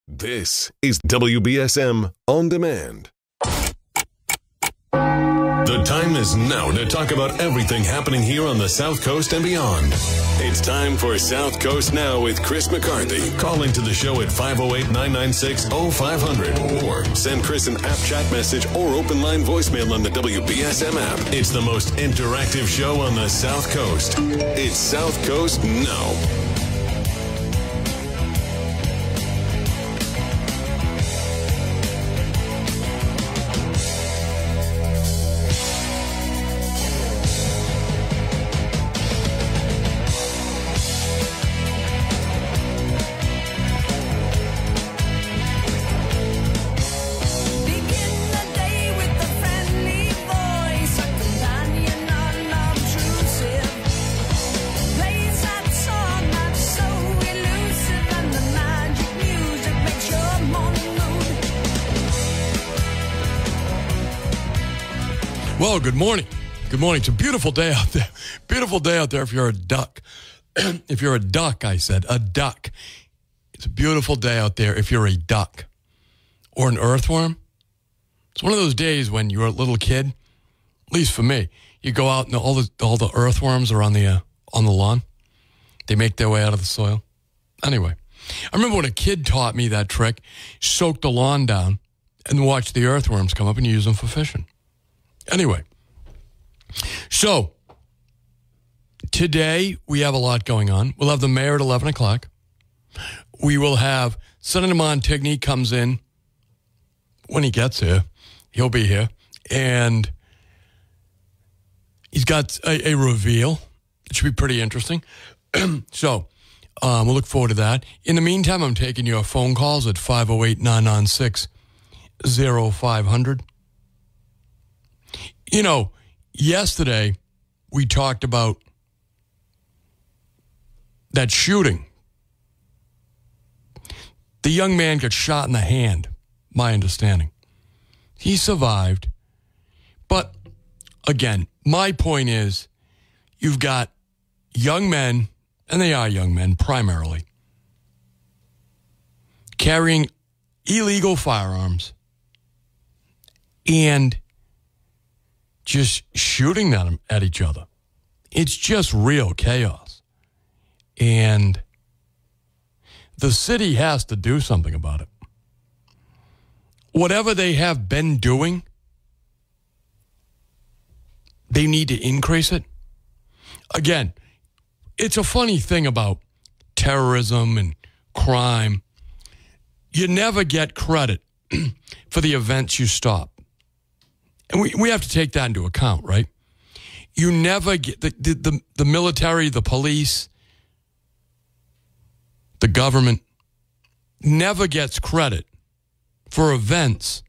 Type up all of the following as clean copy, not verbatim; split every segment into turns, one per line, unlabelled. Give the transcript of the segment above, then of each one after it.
This is WBSM On Demand. The time is now to talk about everything happening here on the South Coast and beyond. It's time for South Coast Now with Chris McCarthy. Call into the show at 508-996-0500 or send Chris an app chat message or open line voicemail on the WBSM app. It's the most interactive show on the South Coast. It's South Coast Now.
Well, good morning. Good morning. It's a beautiful day out there. Beautiful day out there if you're a duck. If you're a duck, I said, a duck. It's a beautiful day out there if you're a duck or an earthworm. It's one of those days when you're a little kid, at least for me, you go out and all the earthworms are on the lawn. They make their way out of the soil. Anyway, I remember when a kid taught me that trick, soak the lawn down and watch the earthworms come up and use them for fishing. Anyway, so today we have a lot going on. We'll have the mayor at 11 o'clock. We will have Senator Montigny comes in when he gets here. He'll be here. And he's got a reveal. It should be pretty interesting. So we'll look forward to that. In the meantime, I'm taking your phone calls at 508-996-0500. You know, yesterday we talked about that shooting. The young man got shot in the hand, my understanding. He survived. But, again, my point is you've got young men, and they are young men primarily, carrying illegal firearms and just shooting them at each other. It's just real chaos. And the city has to do something about it. Whatever they have been doing, they need to increase it. Again, it's a funny thing about terrorism and crime. You never get credit for the events you stop. And we have to take that into account, right? You never get the military, the police, the government never gets credit for events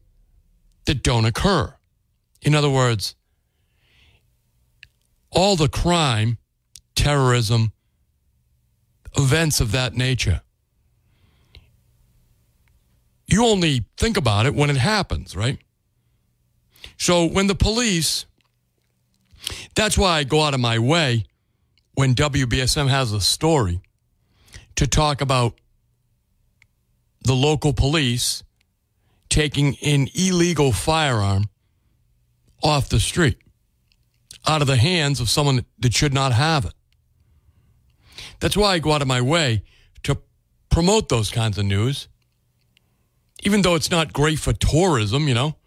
that don't occur. In other words, all the crime, terrorism, events of that nature, you only think about it when it happens, right? So when the police, that's why I go out of my way when WBSM has a story to talk about the local police taking an illegal firearm off the street, out of the hands of someone that should not have it. That's why I go out of my way to promote those kinds of news, even though it's not great for tourism, you know.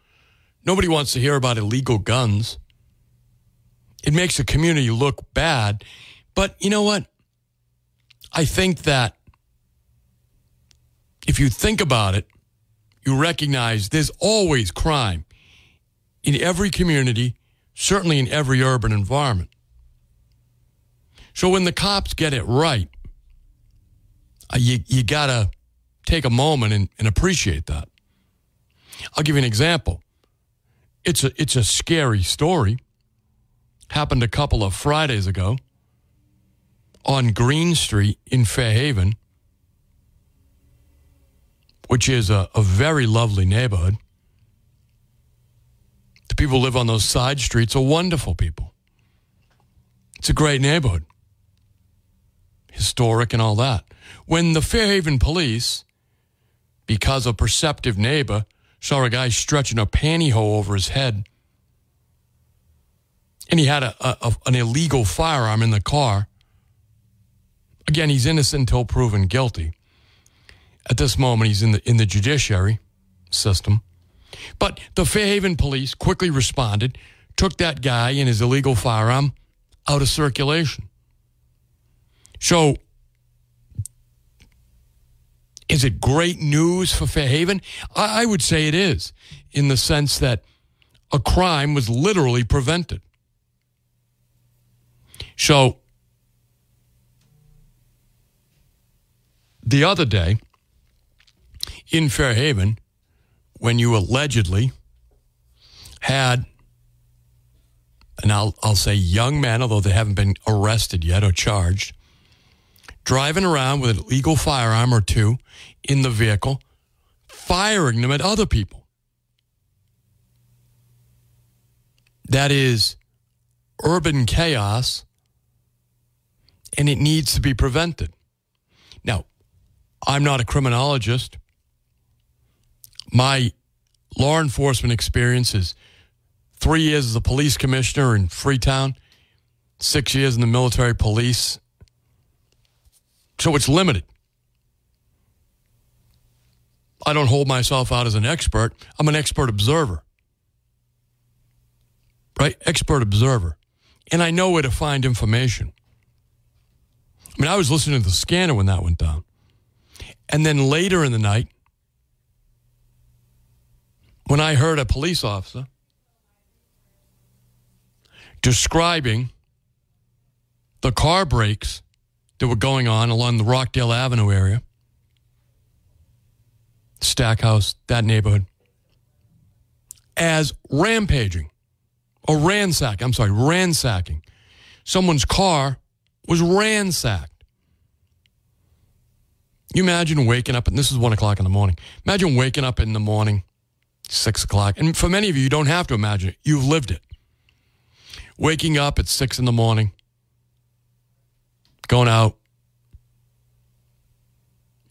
Nobody wants to hear about illegal guns. It makes the community look bad. But you know what? I think that if you think about it, you recognize there's always crime in every community, certainly in every urban environment. So when the cops get it right, you got to take a moment and appreciate that. I'll give you an example. It's a scary story. Happened a couple of Fridays ago on Green Street in Fairhaven, which is a very lovely neighborhood. The people who live on those side streets are wonderful people. It's a great neighborhood. Historic and all that. When the Fairhaven police because a perceptive neighbor saw a guy stretching a pantyhose over his head, and he had an illegal firearm in the car. Again, he's innocent until proven guilty. At this moment, he's in the judiciary system. But the Fairhaven police quickly responded, took that guy and his illegal firearm out of circulation. So, is it great news for Fairhaven? I would say it is, in the sense that a crime was literally prevented. So, the other day, in Fairhaven, when you allegedly had, and I'll say young men, although they haven't been arrested yet or charged, driving around with an illegal firearm or two in the vehicle, firing them at other people. That is urban chaos, and it needs to be prevented. Now, I'm not a criminologist. My law enforcement experience is 3 years as a police commissioner in Freetown, 6 years in the military police. So it's limited. I don't hold myself out as an expert. I'm an expert observer. Right? Expert observer. And I know where to find information. I mean, I was listening to the scanner when that went down. And then later in the night, when I heard a police officer describing the car brakes that were going on along the Rockdale Avenue area, Stackhouse, that neighborhood, as rampaging or ransacking. Someone's car was ransacked. You imagine waking up, and this is 1 o'clock in the morning. Imagine waking up in the morning, 6 o'clock. And for many of you, you don't have to imagine it. You've lived it. Waking up at 6 in the morning, going out,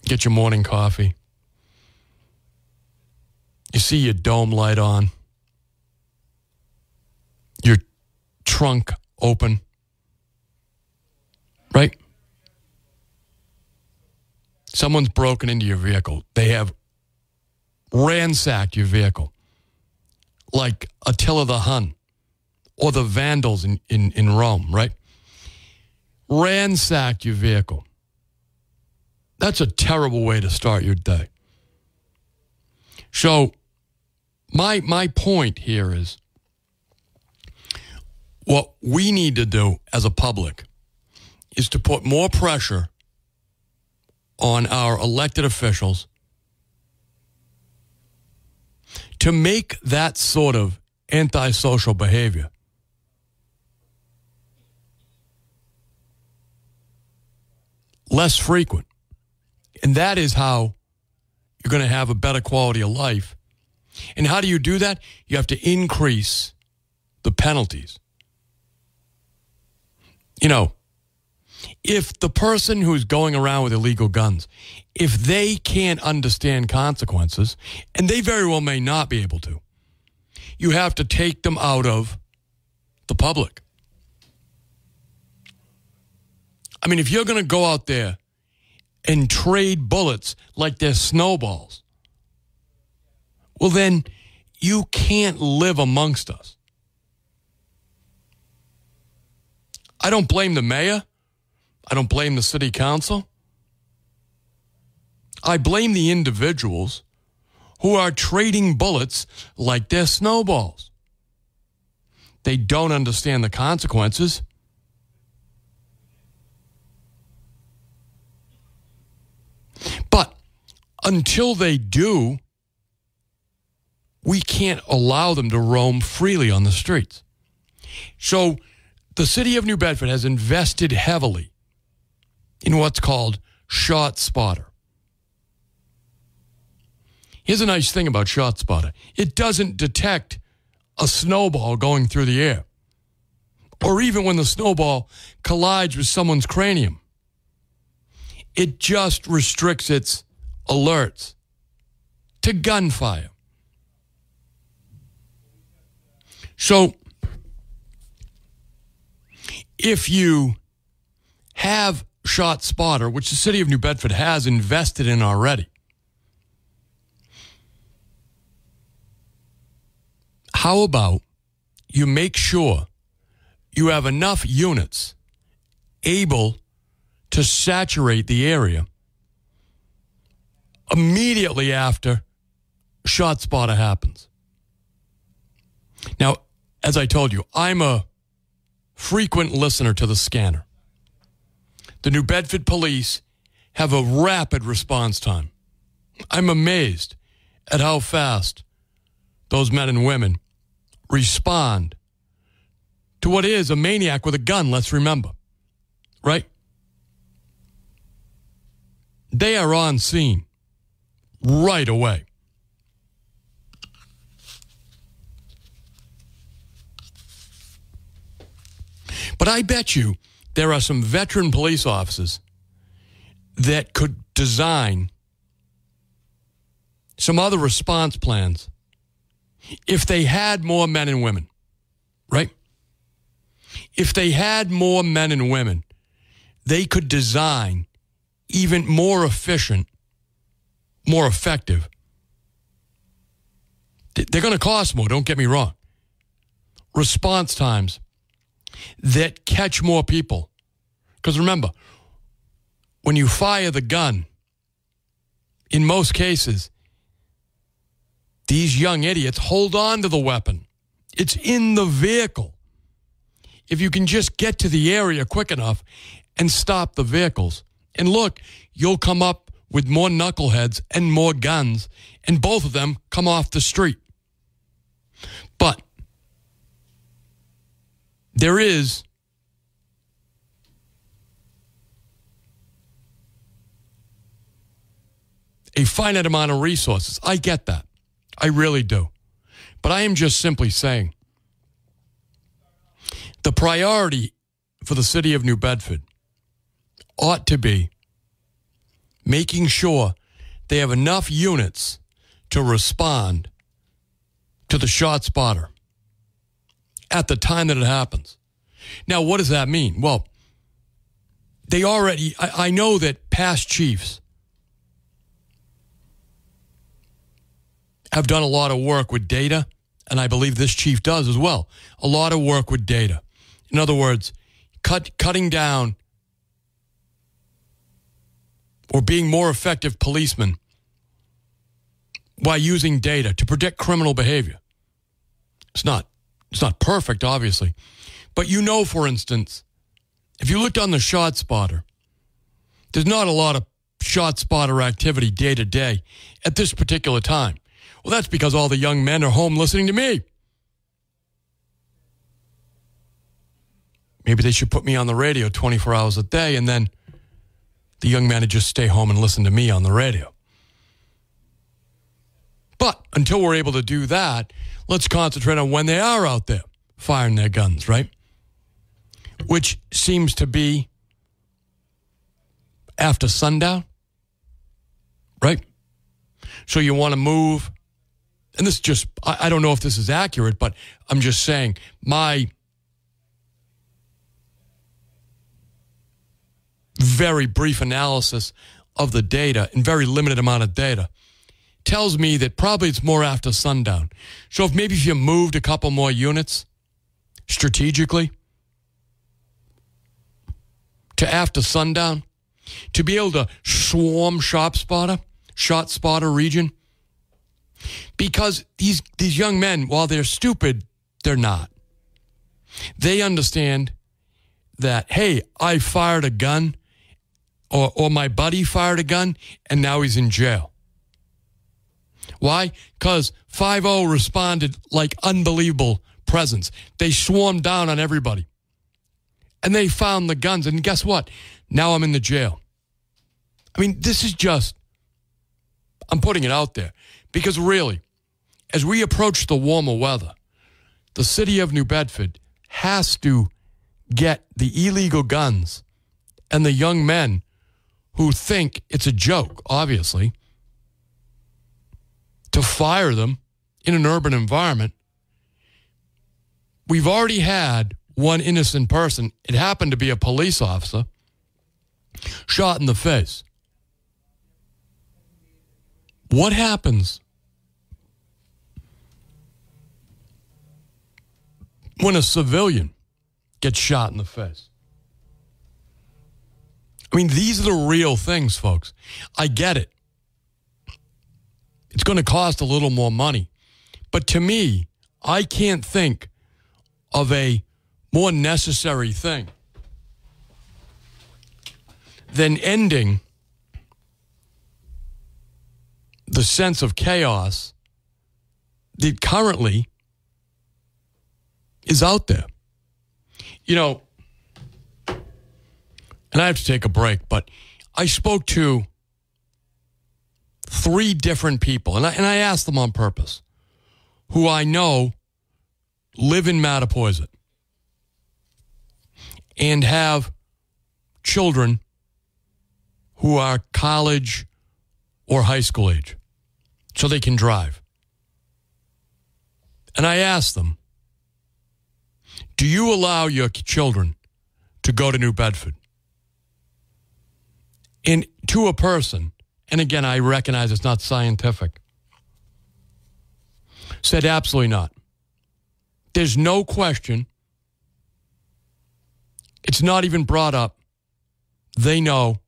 get your morning coffee. You see your dome light on, your trunk open, right? Someone's broken into your vehicle. They have ransacked your vehicle like Attila the Hun or the Vandals in Rome, right? Ransacked your vehicle. That's a terrible way to start your day. So my point here is what we need to do as a public is to put more pressure on our elected officials to make that sort of antisocial behavior less frequent. And that is how you're going to have a better quality of life. And how do you do that? You have to increase the penalties. You know, if the person who's going around with illegal guns, if they can't understand consequences, and they very well may not be able to, you have to take them out of the public. I mean, if you're going to go out there and trade bullets like they're snowballs, well, then you can't live amongst us. I don't blame the mayor. I don't blame the city council. I blame the individuals who are trading bullets like they're snowballs. They don't understand the consequences. But until they do, we can't allow them to roam freely on the streets. So the city of New Bedford has invested heavily in what's called Shot Spotter. Here's a nice thing about Shot Spotter. It doesn't detect a snowball going through the air, or even when the snowball collides with someone's cranium. It just restricts its alerts to gunfire. So, if you have ShotSpotter, which the city of New Bedford has invested in already, how about you make sure you have enough units able to saturate the area immediately after ShotSpotter happens? Now, as I told you, I'm a frequent listener to the scanner. The New Bedford police have a rapid response time. I'm amazed at how fast those men and women respond to what is a maniac with a gun, let's remember. Right? They are on scene right away. But I bet you there are some veteran police officers that could design some other response plans if they had more men and women, right? If they had more men and women, they could design even more efficient, more effective. They're going to cost more, don't get me wrong. Response times that catch more people. Because remember, when you fire the gun, in most cases, these young idiots hold on to the weapon. It's in the vehicle. If you can just get to the area quick enough and stop the vehicles, and look, you'll come up with more knuckleheads and more guns, and both of them come off the street. But there is a finite amount of resources. I get that. I really do. But I am just simply saying the priority for the city of New Bedford ought to be making sure they have enough units to respond to the ShotSpotter at the time that it happens. Now, what does that mean? Well, they already, I know that past chiefs have done a lot of work with data, and I believe this chief does as well. A lot of work with data. In other words, cutting down or being more effective policemen by using data to predict criminal behavior. It's not perfect, obviously. But you know, for instance, if you looked on the ShotSpotter, there's not a lot of ShotSpotter activity day to day at this particular time. Well, that's because all the young men are home listening to me. Maybe they should put me on the radio 24 hours a day, and then the young men would just stay home and listen to me on the radio. But until we're able to do that, let's concentrate on when they are out there firing their guns, right? Which seems to be after sundown, right? So you want to move, and this just, I don't know if this is accurate, but I'm just saying my very brief analysis of the data and very limited amount of data tells me that probably it's more after sundown. So if you moved a couple more units strategically to after sundown to be able to swarm ShotSpotter region, because these young men, while they're stupid, they're not. They understand that, hey, I fired a gun, or my buddy fired a gun, and now he's in jail. Why? Because 5-0 responded like unbelievable presence. They swarmed down on everybody. And they found the guns, and guess what? Now I'm in the jail. I mean, this is just, I'm putting it out there. Because really, as we approach the warmer weather, the city of New Bedford has to get the illegal guns and the young men who think it's a joke, obviously, fire them in an urban environment. We've already had one innocent person, it happened to be a police officer, shot in the face. What happens when a civilian gets shot in the face? I mean, these are the real things, folks. I get it. It's going to cost a little more money. But to me, I can't think of a more necessary thing than ending the sense of chaos that currently is out there. You know, and I have to take a break, but I spoke to 3 different people, and I asked them on purpose, who I know live in Mattapoisett and have children who are college or high school age, so they can drive. And I asked them, do you allow your children to go to New Bedford? And to a person, and again, I recognize it's not scientific, said absolutely not. There's no question. It's not even brought up. They know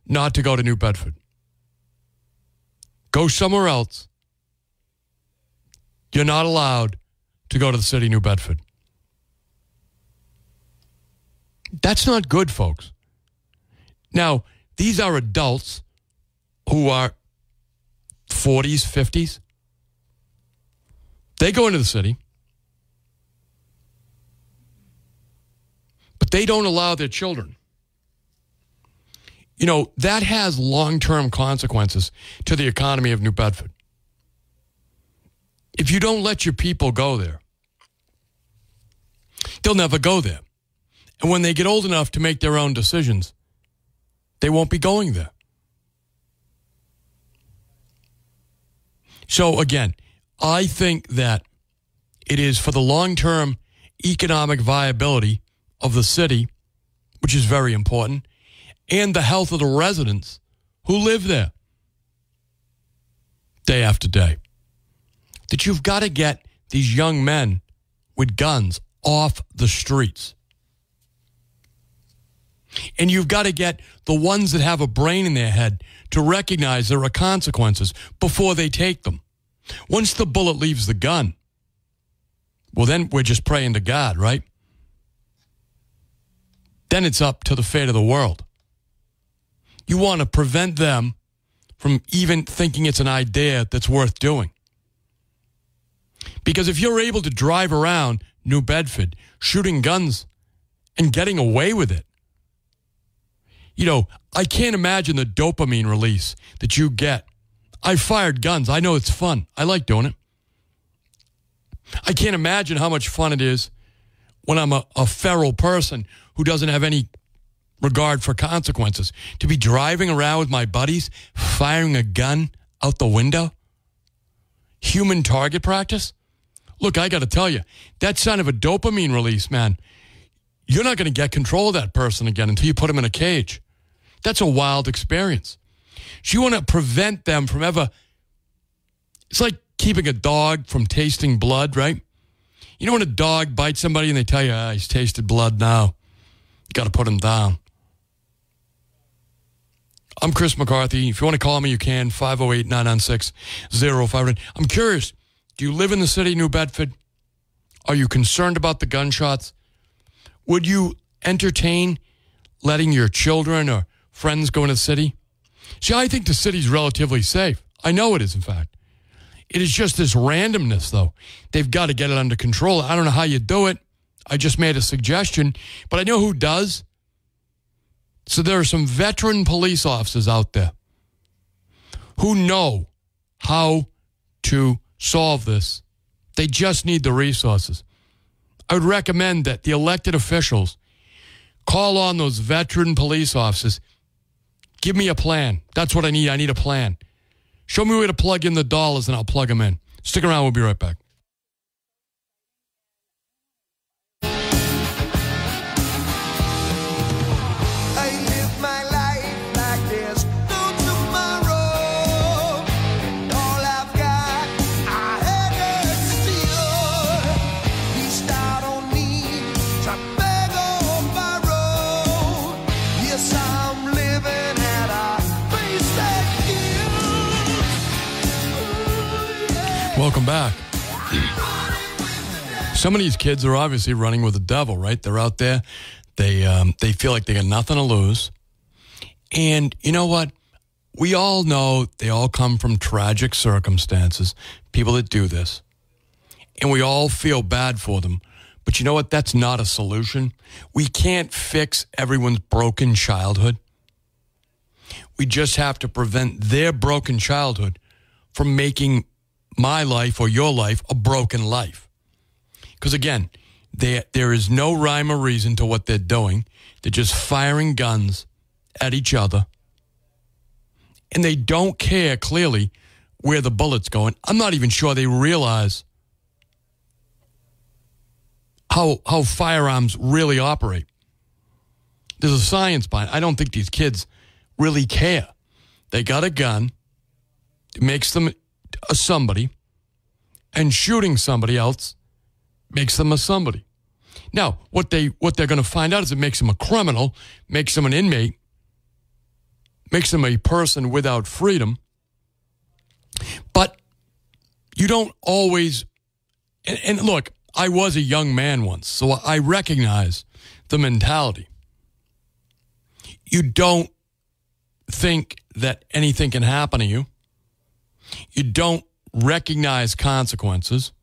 not to go to New Bedford. Go somewhere else. You're not allowed to go to the city of New Bedford. That's not good, folks. Now, these are adults who are 40s, 50s. They go into the city, but they don't allow their children. You know, that has long-term consequences to the economy of New Bedford. If you don't let your people go there, they'll never go there. And when they get old enough to make their own decisions, they won't be going there. So again, I think that it is for the long-term economic viability of the city, which is very important, and the health of the residents who live there day after day, that you've got to get these young men with guns off the streets. And you've got to get the ones that have a brain in their head to recognize there are consequences before they take them. Once the bullet leaves the gun, well, then we're just praying to God, right? Then it's up to the fate of the world. You want to prevent them from even thinking it's an idea that's worth doing. Because if you're able to drive around New Bedford shooting guns and getting away with it, you know, I can't imagine the dopamine release that you get. I fired guns. I know it's fun. I like doing it. I can't imagine how much fun it is when I'm a feral person who doesn't have any regard for consequences, to be driving around with my buddies, firing a gun out the window. Human target practice. Look, I got to tell you, that sign of a dopamine release, man, you're not going to get control of that person again until you put him in a cage. That's a wild experience. So you want to prevent them from ever... It's like keeping a dog from tasting blood, right? You know when a dog bites somebody and they tell you, he's tasted blood now. You got to put him down. I'm Chris McCarthy. If you want to call me, you can. 508-996-0500. I'm curious, do you live in the city of New Bedford? Are you concerned about the gunshots? Would you entertain letting your children or friends go into the city? See, I think the city's relatively safe. I know it is, in fact. It is just this randomness, though. They've got to get it under control. I don't know how you do it. I just made a suggestion, but I know who does. So there are some veteran police officers out there who know how to solve this. They just need the resources. I would recommend that the elected officials call on those veteran police officers. Give me a plan. That's what I need. I need a plan. Show me where to plug in the dollars, and I'll plug them in. Stick around. We'll be right back. Welcome back. Some of these kids are obviously running with the devil, right? They're out there. They feel like they got nothing to lose. And you know what? We all know they all come from tragic circumstances, people that do this. And we all feel bad for them. But you know what? That's not a solution. We can't fix everyone's broken childhood. We just have to prevent their broken childhood from making my life or your life a broken life. Because again, there is no rhyme or reason to what they're doing. They're just firing guns at each other. And they don't care clearly where the bullet's going. I'm not even sure they realize how firearms really operate. There's a science behind it. I don't think these kids really care. They got a gun. It makes them a somebody, and shooting somebody else makes them a somebody. Now, what they're going to find out is it makes them a criminal, makes them an inmate, makes them a person without freedom. But you don't always, and look, I was a young man once, so I recognize the mentality. You don't think that anything can happen to you. You don't recognize consequences.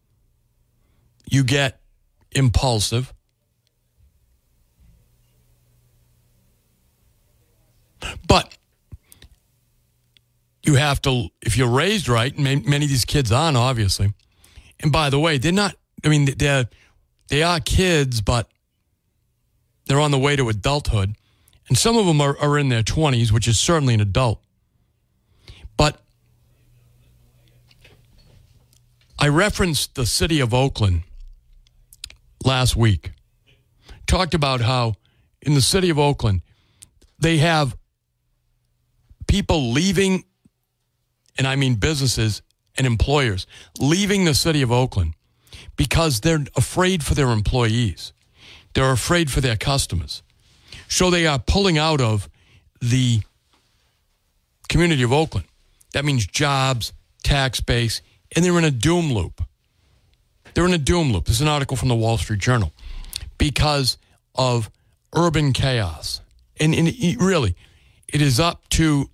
You get impulsive. But you have to, if you're raised right, and many of these kids aren't, obviously. And by the way, they're not, I mean, they are kids, but they're on the way to adulthood. And some of them are in their 20s, which is certainly an adult. But I referenced the city of Oakland last week. Talked about how in the city of Oakland, they have people leaving, and I mean businesses and employers, leaving the city of Oakland because they're afraid for their employees. They're afraid for their customers. So they are pulling out of the community of Oakland. That means jobs, tax base, and they're in a doom loop. They're in a doom loop. There's an article from the Wall Street Journal because of urban chaos. And really, it is up to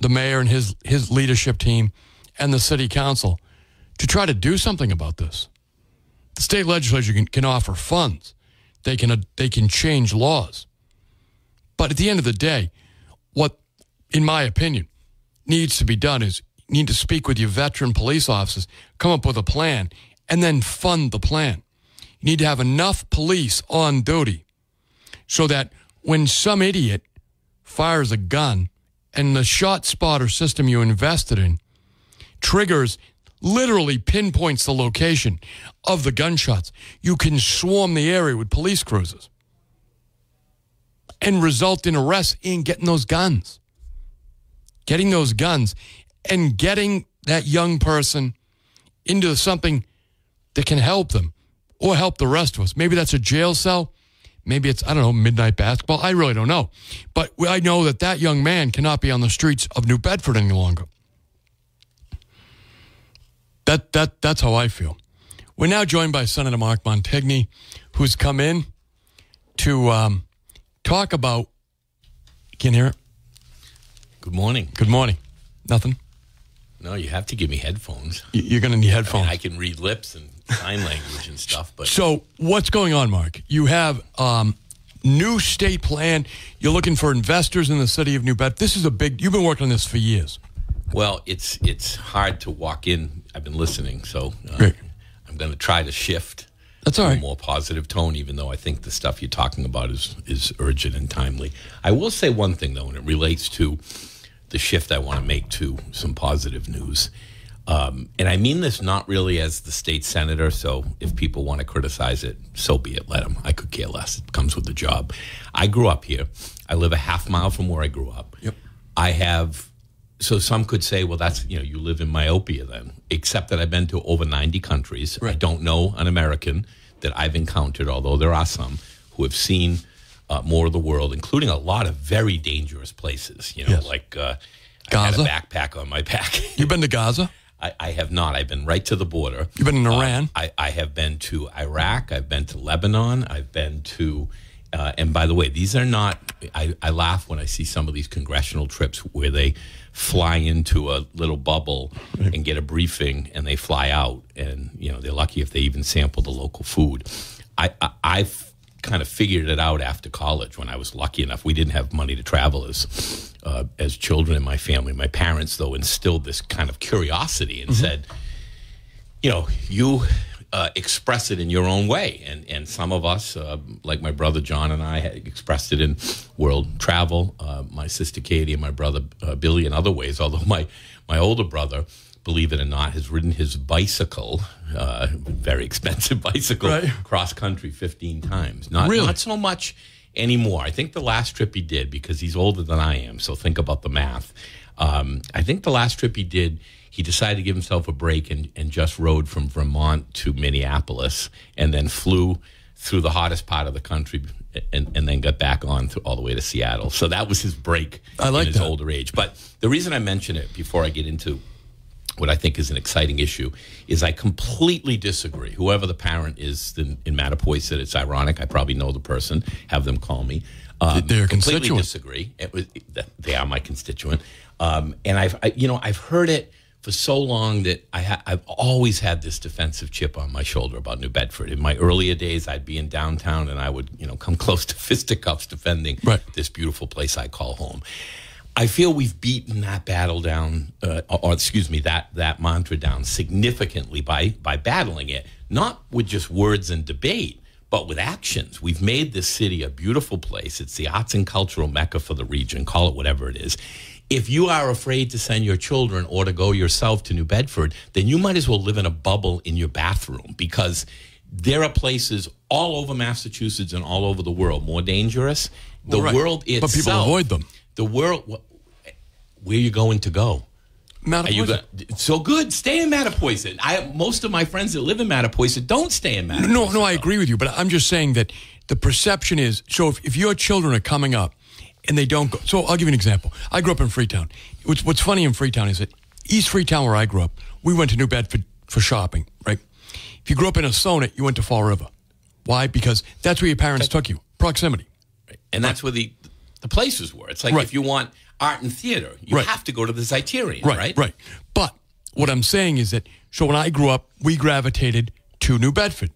the mayor and his leadership team and the city council to try to do something about this. The state legislature can offer funds. They can change laws. But at the end of the day, what, in my opinion, needs to be done is you need to speak with your veteran police officers, come up with a plan, and then fund the plan. You need to have enough police on duty so that when some idiot fires a gun and the shot spotter system you invested in triggers, literally pinpoints the location of the gunshots, you can swarm the area with police cruisers and result in arrests in getting those guns. Getting those guns and getting that young person into something that can help them or help the rest of us. Maybe that's a jail cell. Maybe it's, I don't know, midnight basketball. I really don't know. But I know that young man cannot be on the streets of New Bedford any longer. That's how I feel. We're now joined by Senator Mark Montigny, who's come in to talk about, can you hear it?
Good morning.
Good morning. Nothing?
No, you have to give me headphones.
You're going to need headphones.
I mean, I can read lips and sign language and stuff. But
so what's going on, Mark? You have new state plan. You're looking for investors in the city of New Bedford. This is you've been working on this for years.
Well, it's hard to walk in. I've been listening, so
Great.
I'm going to try to shift
That's all right.
to a more positive tone, even though I think the stuff you're talking about is urgent and timely. I will say one thing, though, and it relates to the shift I want to make to some positive news. And I mean this not really as the state senator, so if people want to criticize it, so be it, let them. I could care less. It comes with the job. I grew up here. I live a half mile from where I grew up.
Yep.
So some could say, well, that's, you live in myopia then, except that I've been to over 90 countries. Right. I don't know an American that I've encountered, although there are some, who have seen more of the world, including a lot of very dangerous places,
yes.
like
Gaza?
I had a backpack on my back.
You've been to Gaza?
I have not. I've been right to the border.
You've been in Iran?
I have been to Iraq. I've been to Lebanon. I've been to, and by the way, these are not, I laugh when I see some of these congressional trips where they fly into a little bubble and get a briefing and they fly out and, they're lucky if they even sample the local food. I've kind of figured it out after college when I was lucky enough. We didn't have money to travel as children in my family. My parents, though, instilled this kind of curiosity and said, you express it in your own way. And some of us, like my brother John and I, had expressed it in world travel. My sister Katie and my brother Billy in other ways, although my older brother, believe it or not, has ridden his bicycle, very expensive bicycle,
right,
cross-country 15 times.
Really?
Not so much anymore. I think the last trip he did, because he's older than I am, so think about the math. I think the last trip he did, he decided to give himself a break and just rode from Vermont to Minneapolis and then flew through the hottest part of the country and then got back on all the way to Seattle. So that was his break in his older age. But the reason I mention it before I get into what I think is an exciting issue is I completely disagree. Whoever the parent is in Mattapoisett, it's ironic. I probably know the person. Have them call me.
They're
completely
constituent.
Disagree. They are my constituent. And I've heard it for so long that I've always had this defensive chip on my shoulder about New Bedford. In my earlier days, I'd be in downtown and I would come close to fisticuffs defending this beautiful place I call home. I feel we've beaten that battle down, that mantra down significantly by battling it, not with just words and debate, but with actions. We've made this city a beautiful place. It's the arts and cultural mecca for the region, call it whatever it is. If you are afraid to send your children or to go yourself to New Bedford, then you might as well live in a bubble in your bathroom, because there are places all over Massachusetts and all over the world more dangerous. The world itself.
But people avoid them.
The world, where are you going to go?
Mattapoisett.
So good. Stay in Mattapoisett. Most of my friends that live in Mattapoisett don't stay in Mattapoisett.
No, I agree with you, but I'm just saying that the perception is, so if your children are coming up and they don't go, so I'll give you an example. I grew up in Freetown. What's funny in Freetown is that East Freetown, where I grew up, we went to New Bedford for shopping, right? If you grew up in Sonnet, you went to Fall River. Why? Because that's where your parents took you. Proximity.
Right. And that's where the places were. It's like if you want art and theater, you have to go to the Zeiterion, right?
Right. But what I'm saying is that, so when I grew up, we gravitated to New Bedford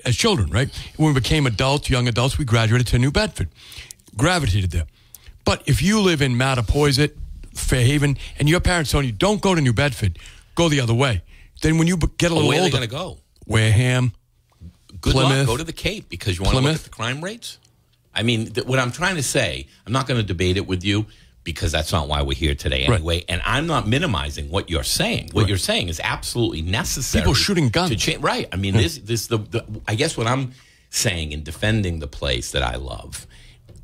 as children, right? When we became adults, young adults, we graduated to New Bedford, gravitated there. But if you live in Mattapoisett, Fairhaven, and your parents tell you, don't go to New Bedford, go the other way, then when you get a little older...
Where are they going to go?
Wareham,
Good
Plymouth,
luck. Go to the Cape, because you want to look at the crime rates. I mean, what I'm trying to say, I'm not going to debate it with you, because that's not why we're here today anyway. Right. And I'm not minimizing what you're saying. What you're saying is absolutely necessary.
People shooting guns.
To change. Right. I mean, I guess what I'm saying in defending the place that I love,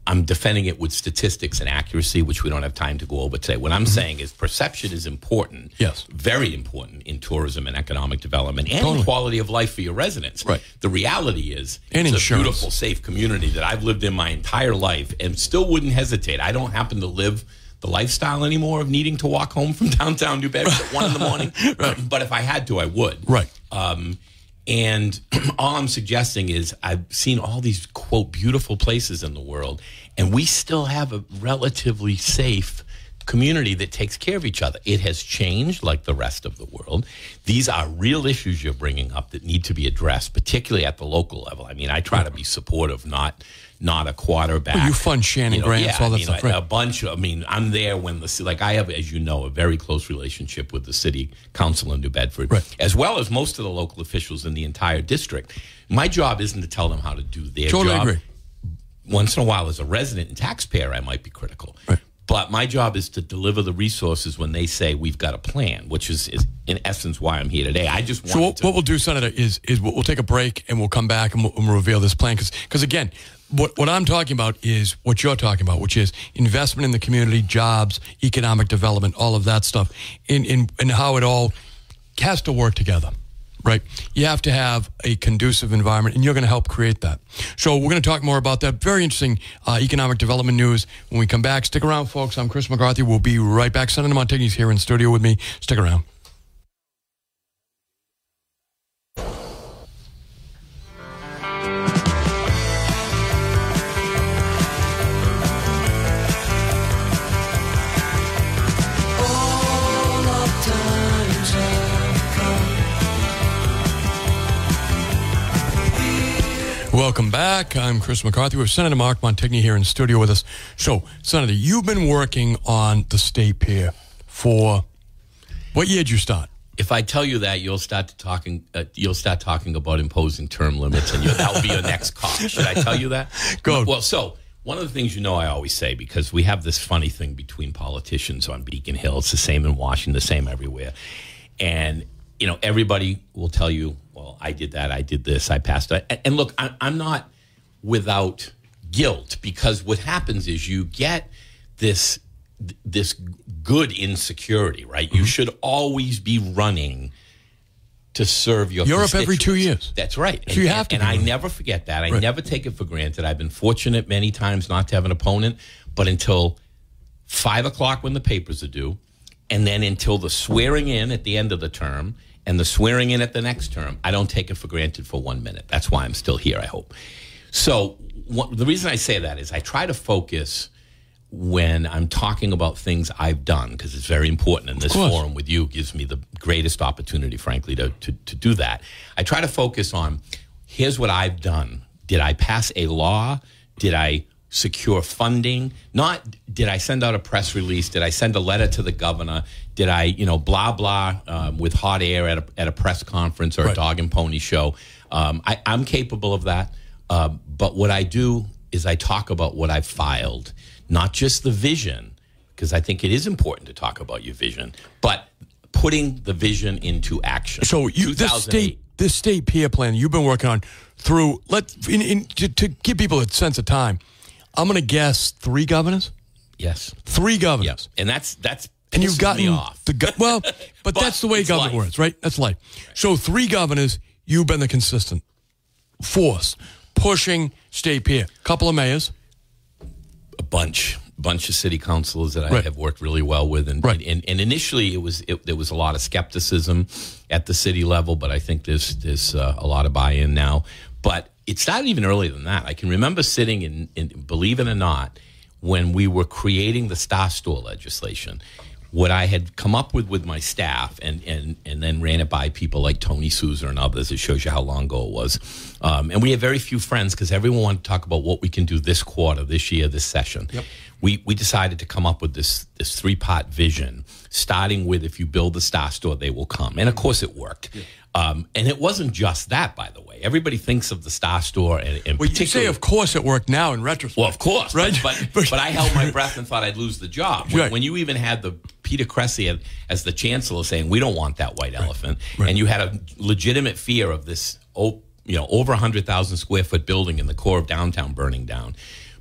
I'm defending it with statistics and accuracy, which we don't have time to go over today. What I'm saying is perception is important.
Yes.
Very important in tourism and economic development and quality of life for your residents.
Right.
The reality is
it's
a beautiful, safe community that I've lived in my entire life and still wouldn't hesitate. I don't happen to live the lifestyle anymore of needing to walk home from downtown New Bedford at 1 in the morning. But if I had to, I would.
Right.
And all I'm suggesting is I've seen all these, quote, beautiful places in the world, and we still have a relatively safe community that takes care of each other. It has changed like the rest of the world. These are real issues you're bringing up that need to be addressed, particularly at the local level. I mean, I try to be supportive, not a quarterback.
Well, you fund Shannon grants, all that stuff.
A bunch of, I'm there when I have, as you know, a very close relationship with the city council in New Bedford, as well as most of the local officials in the entire district. My job isn't to tell them how to do their job.
Totally agree.
Once in a while, as a resident and taxpayer, I might be critical.
Right.
But my job is to deliver the resources when they say we've got a plan, which is in essence why I'm here today. I just want
what we'll do, Senator, is we'll take a break and we'll come back and we'll reveal this plan. Because again, what I'm talking about is what you're talking about, which is investment in the community, jobs, economic development, all of that stuff, in how it all has to work together. Right. You have to have a conducive environment, and you're going to help create that. So we're going to talk more about that. Very interesting economic development news when we come back. Stick around, folks. I'm Chris McCarthy. We'll be right back. Senator Montigny's here in studio with me. Stick around. Welcome back. I'm Chris McCarthy. We have Senator Mark Montigny here in studio with us. So, Senator, you've been working on the state pier for what year did you start?
If I tell you that, you'll start talking about imposing term limits, and that will be your next call. Should I tell you that?
Go.
Well, so one of the things I always say, because we have this funny thing between politicians on Beacon Hill. It's the same in Washington, the same everywhere, and everybody will tell you, well, I did that, I did this, I passed that. And look, I'm not without guilt, because what happens is you get this good insecurity, right? Mm-hmm. You should always be running to serve your
You're up every 2 years.
That's right.
So you have to.
And I never forget that. I never take it for granted. I've been fortunate many times not to have an opponent, but until 5 o'clock when the papers are due, and then until the swearing in at the end of the term and the swearing in at the next term, I don't take it for granted for 1 minute. That's why I'm still here, I hope. So the reason I say that is I try to focus when I'm talking about things I've done, because it's very important, and this forum with you gives me the greatest opportunity, frankly, to do that. I try to focus on, here's what I've done. Did I pass a law? Did I secure funding? Not did I send out a press release? Did I send a letter to the governor? Did I, blah, blah, with hot air at a press conference or a dog and pony show? I'm capable of that. But what I do is I talk about what I've filed, not just the vision, because I think it is important to talk about your vision, but putting the vision into action.
So this state pier plan you've been working on through, to give people a sense of time, I'm going to guess 3 governors?
Yes.
3 governors.
Yes. And that's
and you've gotten
me off.
But that's the way government works, right? That's life. Right. So 3 governors, you've been the consistent force pushing state pier. Couple of mayors.
A bunch of city councilors that I have worked really well with, and initially there was a lot of skepticism at the city level, but I think there's a lot of buy-in now. But it started even earlier than that. I can remember sitting in believe it or not, when we were creating the Star Store legislation, what I had come up with my staff and then ran it by people like Tony Souza and others. It shows you how long ago it was. And we have very few friends because everyone wanted to talk about what we can do this quarter, this year, this session. Yep. We decided to come up with this 3-part vision, starting with, if you build the Star Store, they will come. And of course it worked. Yeah. And it wasn't just that, by the way. Everybody thinks of the Star Store and
well, you say, of course it worked now in retrospect.
Well, of course.
Right?
But I held my breath and thought I'd lose the job. When you even had the Peter Cressy as the chancellor saying, we don't want that white elephant, and you had a legitimate fear of this over 100,000 square foot building in the core of downtown burning down.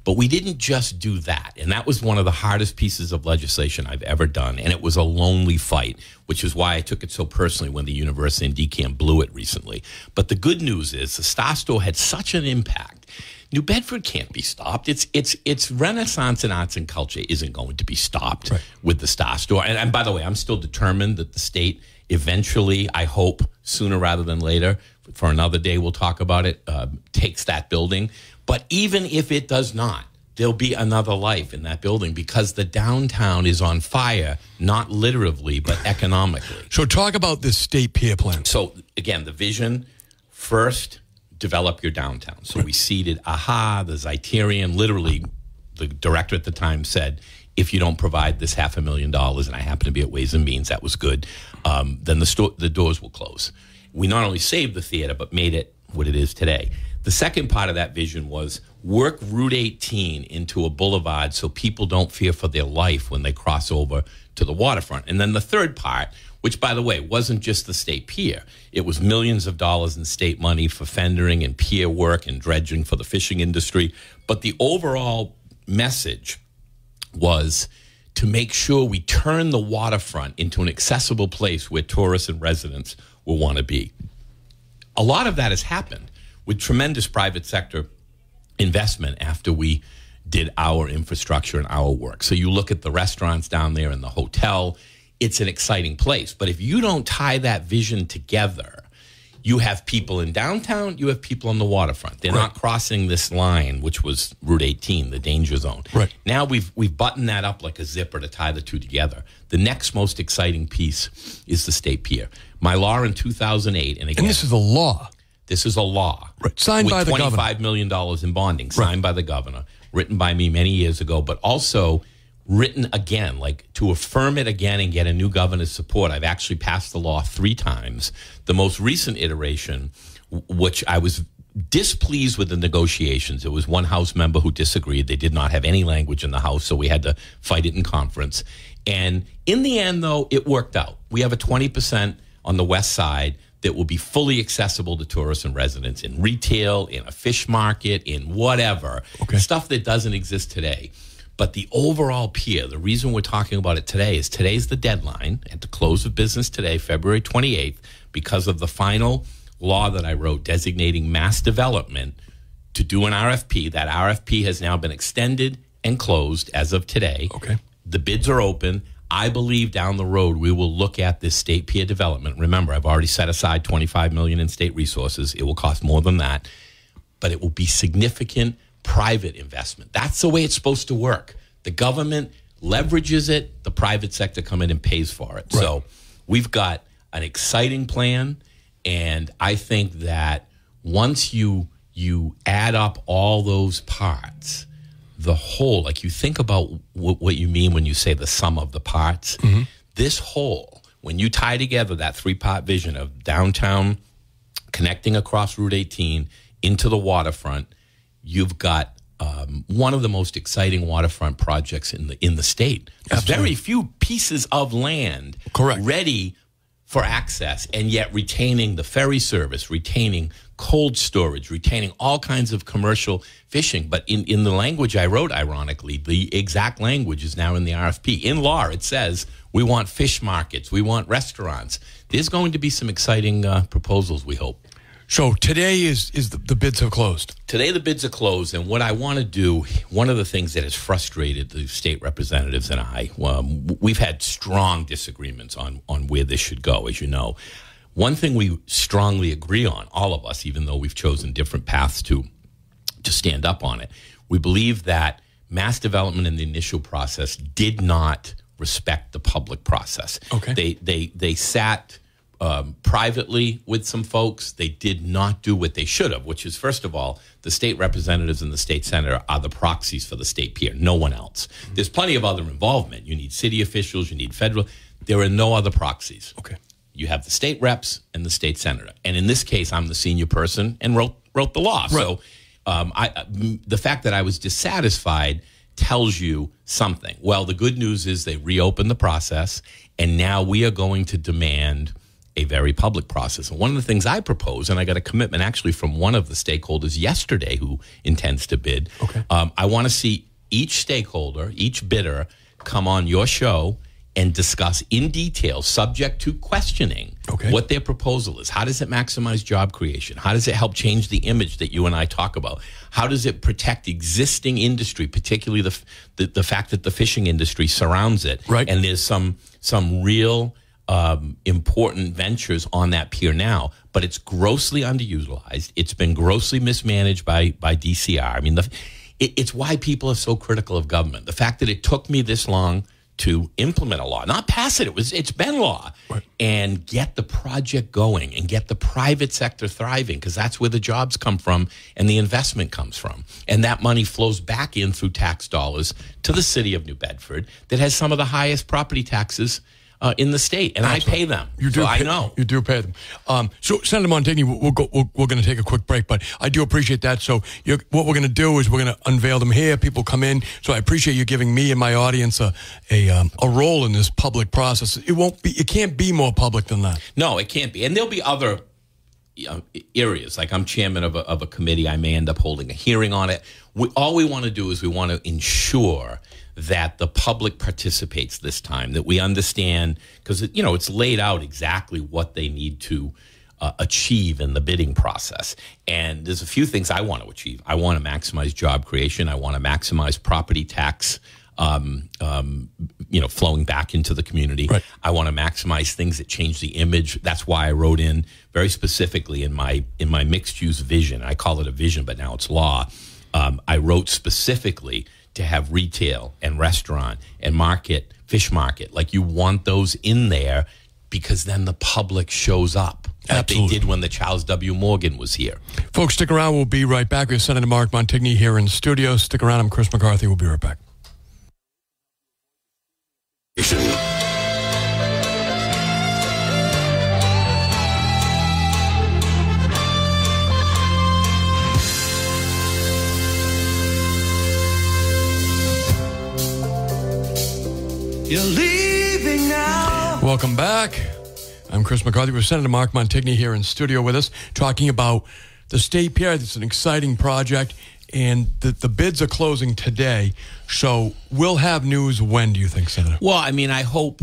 But we didn't just do that. And that was one of the hardest pieces of legislation I've ever done. And it was a lonely fight, which is why I took it so personally when the university in DeKalb blew it recently. But the good news is the Star Store had such an impact. New Bedford can't be stopped. Its renaissance in arts and culture isn't going to be stopped with the Star Store. And by the way, I'm still determined that the state eventually, I hope sooner rather than later, for another day we'll talk about it, takes that building. But even if it does not, there'll be another life in that building because the downtown is on fire, not literally, but economically.
So talk about this state pier plan.
So again, the vision, first, develop your downtown. So we seeded AHA, the Zeiterion, literally the director at the time said, if you don't provide this $500,000, and I happen to be at Ways and Means, that was good, then the doors will close. We not only saved the theater, but made it what it is today. The second part of that vision was, work Route 18 into a boulevard so people don't fear for their life when they cross over to the waterfront. And then the third part, which, by the way, wasn't just the state pier. It was millions of dollars in state money for fendering and pier work and dredging for the fishing industry. But the overall message was to make sure we turn the waterfront into an accessible place where tourists and residents will want to be. A lot of that has happened with tremendous private sector investment after we did our infrastructure and our work. So you look at the restaurants down there and the hotel, it's an exciting place. But if you don't tie that vision together, you have people in downtown, you have people on the waterfront. They're not crossing this line, which was Route 18, the danger zone.
Right.
Now we've buttoned that up like a zipper to tie the two together. The next most exciting piece is the state pier. My law in 2008, and again,
And this is a law.
This is a law.
Right. Signed by the governor.
$25 million in bonding, signed by the governor, written by me many years ago, but also written again, like to affirm it again and get a new governor's support. I've actually passed the law 3 times. The most recent iteration, which I was displeased with the negotiations. There was one House member who disagreed. They did not have any language in the House, so we had to fight it in conference. And in the end, though, it worked out. We have a 20% on the west side that will be fully accessible to tourists and residents in retail, in a fish market, in whatever, stuff that doesn't exist today. But the overall pier, the reason we're talking about it today is today's the deadline at the close of business today, February 28th, because of the final law that I wrote designating mass development to do an RFP. That RFP has now been extended and closed as of today.
Okay.
The bids are open. I believe down the road we will look at this state pier development. Remember, I've already set aside $25 million in state resources. It will cost more than that, but it will be significant private investment. That's the way it's supposed to work. The government leverages it. The private sector come in and pays for it. Right. So we've got an exciting plan, and I think that once you add up all those parts, the whole, like you think about what you mean when you say the sum of the parts, this whole, when you tie together that 3-part vision of downtown connecting across Route 18 into the waterfront, you've got one of the most exciting waterfront projects in the state. There's very few pieces of land ready for access, and yet retaining the ferry service, retaining cold storage, retaining all kinds of commercial fishing. But in the language I wrote, ironically, the exact language is now in the RFP. In law, it says we want fish markets, we want restaurants. There's going to be some exciting proposals, we hope.
So today is the bids have closed. Today
the bids are closed, and what I want to do, one of the things that has frustrated the state representatives and I, we've had strong disagreements on where this should go, as you know. One thing we strongly agree on, all of us, even though we've chosen different paths to stand up on it, we believe that mass development in the initial process did not respect the public process.
Okay.
They sat privately with some folks. They did not do what they should have, which is, first of all, the state representatives and the state senator are the proxies for the state pier, no one else. There's plenty of other involvement. You need city officials, you need federal. There are no other proxies.
Okay.
You have the state reps and the state senator. And in this case, I'm the senior person and wrote the law. Right. So the fact that I was dissatisfied tells you something. Well, the good news is they reopened the process, and now we are going to demand a very public process. And one of the things I propose, and I got a commitment actually from one of the stakeholders yesterday who intends to bid, I want to see each stakeholder, each bidder, come on your show and discuss in detail, subject to questioning, what their proposal is. How does it maximize job creation? How does it help change the image that you and I talk about? How does it protect existing industry, particularly the fact that the fishing industry surrounds it?
Right.
And there's some real important ventures on that pier now, but it's grossly underutilized. It's been grossly mismanaged by DCR. I mean, it's why people are so critical of government. The fact that it took me this long to implement a law, not pass it. It's been law, and get the project going and get the private sector thriving, because that's where the jobs come from and the investment comes from. And that money flows back in through tax dollars to the city of New Bedford that has some of the highest property taxes in the state, and I pay them.
You do.
So I know
you do pay them. So Senator Montigny, we're going to take a quick break, but I do appreciate that. So what we're going to do is we're going to unveil them here. People come in. So I appreciate you giving me and my audience a role in this public process. It can't be more public than that.
No, it can't be, and there'll be other areas. Like I'm chairman of a committee. I may end up holding a hearing on it. All we want to do is we want to ensure that the public participates this time, that we understand, because it's laid out exactly what they need to achieve in the bidding process. And there's a few things I want to achieve. I want to maximize job creation. I want to maximize property tax flowing back into the community.
Right.
I want to maximize things that change the image. That's why I wrote in very specifically in my mixed use vision. I call it a vision, but now it's law. I wrote specifically to have retail and restaurant and market, fish market. Like you want those in there because then the public shows up. Like
Absolutely.
They did when the Charles W. Morgan was here.
Folks, stick around. We'll be right back. We have Senator Mark Montigny here in the studio. Stick around. I'm Chris McCarthy. We'll be right back.
You're leaving now.
Welcome back. I'm Chris McCarthy with Senator Mark Montigny here in studio with us, talking about the state pier. It's an exciting project, and the bids are closing today. So we'll have news when, do you think, Senator?
Well, I mean, I hope,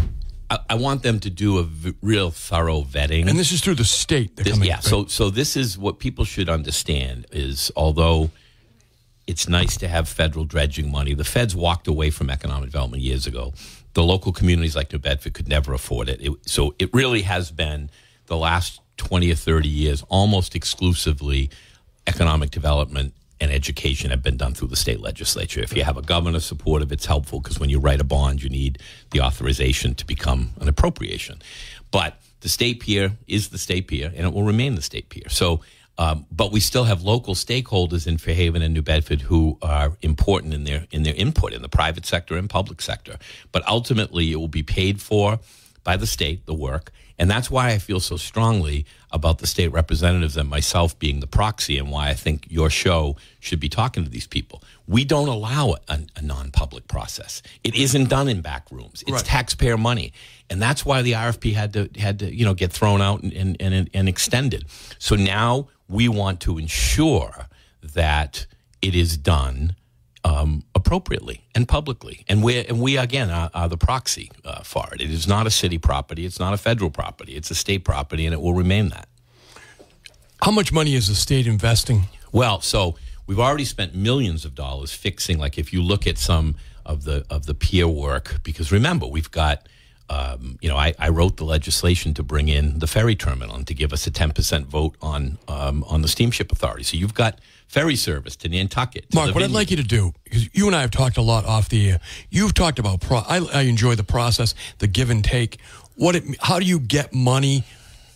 I want them to do a real thorough vetting.
And this is through the state.
Yeah, so this is what people should understand is, although it's nice to have federal dredging money, the feds walked away from economic development years ago. The local communities like New Bedford could never afford it. So it really has been the last 20 or 30 years almost exclusively economic development and education have been done through the state legislature. If you have a governor supportive, it's helpful because when you write a bond, you need the authorization to become an appropriation. But the state pier is the state pier, and it will remain the state pier. So, but we still have local stakeholders in Fairhaven and New Bedford who are important in their input in the private sector and public sector. But ultimately, it will be paid for by the state, the work. And that's why I feel so strongly about the state representatives and myself being the proxy, and why I think your show should be talking to these people. We don't allow a non-public process. It isn't done in back rooms. It's
right.
Taxpayer money. And that's why the RFP had to get thrown out and extended. So now we want to ensure that it is done appropriately and publicly, and we again are the proxy for it. It is not a city property. It's not a federal property. It's a state property, and it will remain that.
How much money is the state investing?
Well, so we've already spent millions of dollars fixing. Like if you look at some of the pier work, because remember we've got. I wrote the legislation to bring in the ferry terminal and to give us a 10% vote on the steamship authority. So you've got ferry service to Nantucket. To
Mark, what I'd like you to do, because you and I have talked a lot off the air. You've talked about, I enjoy the process, the give and take. How do you get money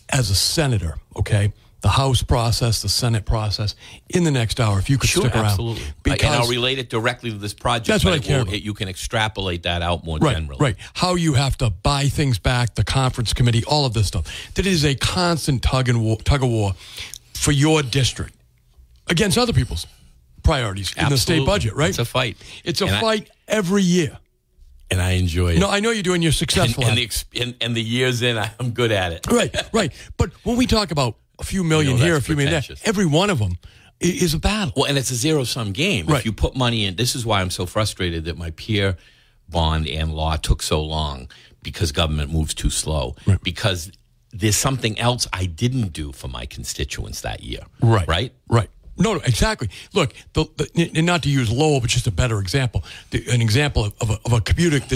as a senator, okay? The House process, the Senate process, in the next hour, if you could stick around.
Absolutely. And I'll relate it directly to this project.
That's what I care about.
You can extrapolate that out more generally.
Right. How you have to buy things back, the conference committee, all of this stuff. That it is a constant tug of war for your district against other people's priorities in the state budget, right?
It's a fight.
It's a fight every year.
And I enjoy it.
No, I know you do, and you're successful at it.
And the years in, I'm good at it.
Right. But when we talk about a few million here, a few million there, every one of them is a battle.
Well, and it's a zero-sum game.
Right.
If you put money in, this is why I'm so frustrated that my peer bond and law took so long, because government moves too slow.
Right.
Because there's something else I didn't do for my constituents that year.
Right. No, exactly. Look, and not to use Lowell, but just a better example. An example of a computer that